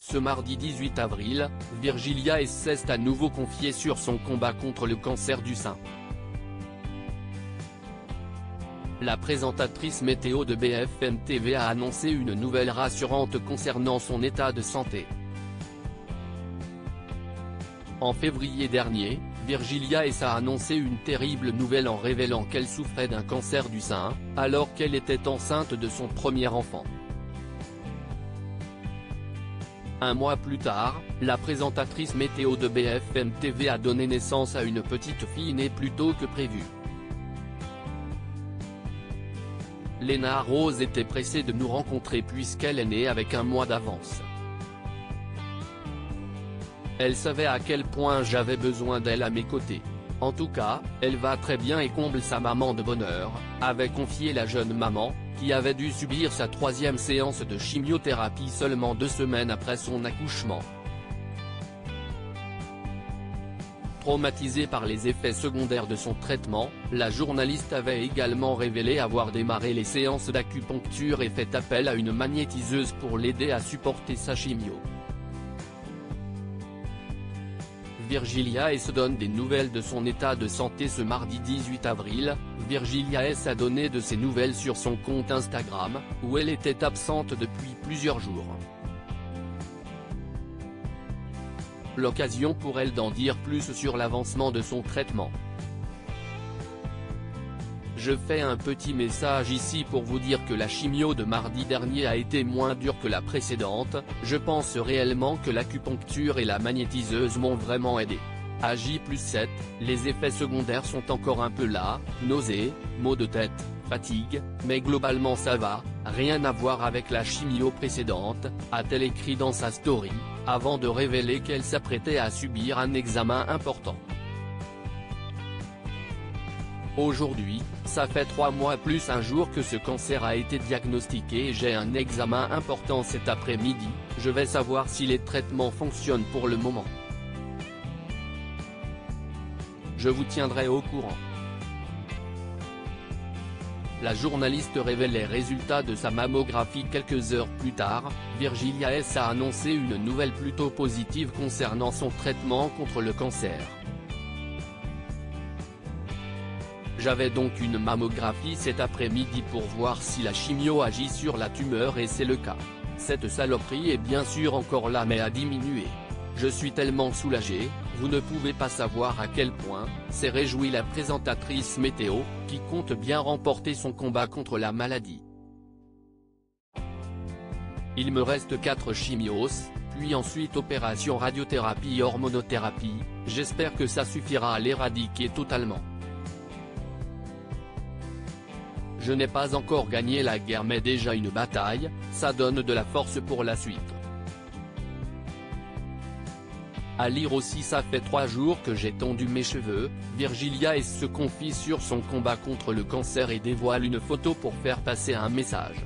Ce mardi 18 avril, Virgilia S s'est à nouveau confiée sur son combat contre le cancer du sein. La présentatrice météo de BFM TV a annoncé une nouvelle rassurante concernant son état de santé. En février dernier, Virgilia S a annoncé une terrible nouvelle en révélant qu'elle souffrait d'un cancer du sein, alors qu'elle était enceinte de son premier enfant. Un mois plus tard, la présentatrice météo de BFM TV a donné naissance à une petite fille née plus tôt que prévu. Léna Rose était pressée de nous rencontrer puisqu'elle est née avec un mois d'avance. Elle savait à quel point j'avais besoin d'elle à mes côtés. En tout cas, elle va très bien et comble sa maman de bonheur, avait confié la jeune maman, qui avait dû subir sa 3e séance de chimiothérapie seulement 2 semaines après son accouchement. Traumatisée par les effets secondaires de son traitement, la journaliste avait également révélé avoir démarré les séances d'acupuncture et fait appel à une magnétiseuse pour l'aider à supporter sa chimio. Virgilia S donne des nouvelles de son état de santé ce mardi 18 avril, Virgilia S a donné de ses nouvelles sur son compte Instagram, où elle était absente depuis plusieurs jours. L'occasion pour elle d'en dire plus sur l'avancement de son traitement. Je fais un petit message ici pour vous dire que la chimio de mardi dernier a été moins dure que la précédente, je pense réellement que l'acupuncture et la magnétiseuse m'ont vraiment aidé. À J+7, les effets secondaires sont encore un peu là, nausées, maux de tête, fatigue, mais globalement ça va, rien à voir avec la chimio précédente, a-t-elle écrit dans sa story, avant de révéler qu'elle s'apprêtait à subir un examen important. Aujourd'hui, ça fait 3 mois plus un jour que ce cancer a été diagnostiqué et j'ai un examen important cet après-midi, je vais savoir si les traitements fonctionnent pour le moment. Je vous tiendrai au courant. La journaliste révèle les résultats de sa mammographie quelques heures plus tard, Virgilia S a annoncé une nouvelle plutôt positive concernant son traitement contre le cancer. J'avais donc une mammographie cet après-midi pour voir si la chimio agit sur la tumeur et c'est le cas. Cette saloperie est bien sûr encore là mais a diminué. Je suis tellement soulagé, vous ne pouvez pas savoir à quel point, s'est réjouie la présentatrice météo, qui compte bien remporter son combat contre la maladie. Il me reste 4 chimios, puis ensuite opération radiothérapie et hormonothérapie, j'espère que ça suffira à l'éradiquer totalement. Je n'ai pas encore gagné la guerre mais déjà une bataille, ça donne de la force pour la suite. À lire aussi ça fait 3 jours que j'ai tondu mes cheveux, Virgilia S se confie sur son combat contre le cancer et dévoile une photo pour faire passer un message.